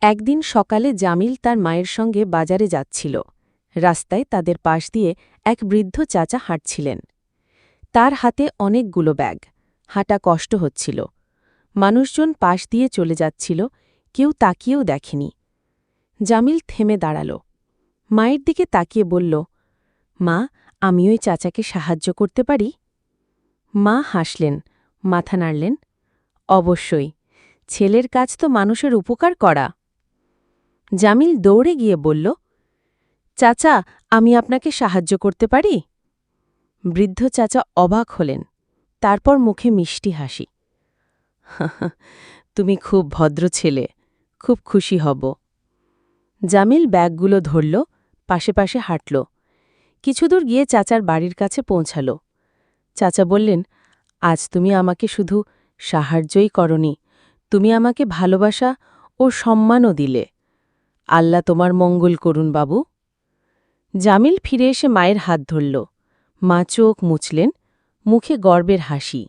একদিন সকালে জামিল তার মায়ের সঙ্গে বাজারে যাচ্ছিল। রাস্তায় তাদের পাশ দিয়ে এক বৃদ্ধ চাচা হাঁটছিলেন। তার হাতে অনেকগুলো ব্যাগ, হাঁটা কষ্ট হচ্ছিল। মানুষজন পাশ দিয়ে চলে যাচ্ছিল, কেউ তাকিয়েও দেখেনি। জামিল থেমে দাঁড়াল, মায়ের দিকে তাকিয়ে বলল, মা, আমি ওই চাচাকে সাহায্য করতে পারি? মা হাসলেন, মাথা নাড়লেন, অবশ্যই, ছেলের কাজ তো মানুষের উপকার করা। জামিল দৌড়ে গিয়ে বলল, চাচা, আমি আপনাকে সাহায্য করতে পারি? বৃদ্ধ চাচা অবাক হলেন, তারপর মুখে মিষ্টি হাসি। তুমি খুব ভদ্র ছেলে, খুব খুশি হব। জামিল ব্যাগগুলো ধরল, পাশে পাশে হাঁটল। কিছুদূর গিয়ে চাচার বাড়ির কাছে পৌঁছাল। চাচা বললেন, আজ তুমি আমাকে শুধু সাহায্যই করনি, তুমি আমাকে ভালোবাসা ও সম্মানও দিলে। আল্লাহ তোমার মঙ্গল করুন বাবু। জামিল ফিরে এসে মায়ের হাত ধরল। মা চোখ মুছলেন, মুখে গর্বের হাসি।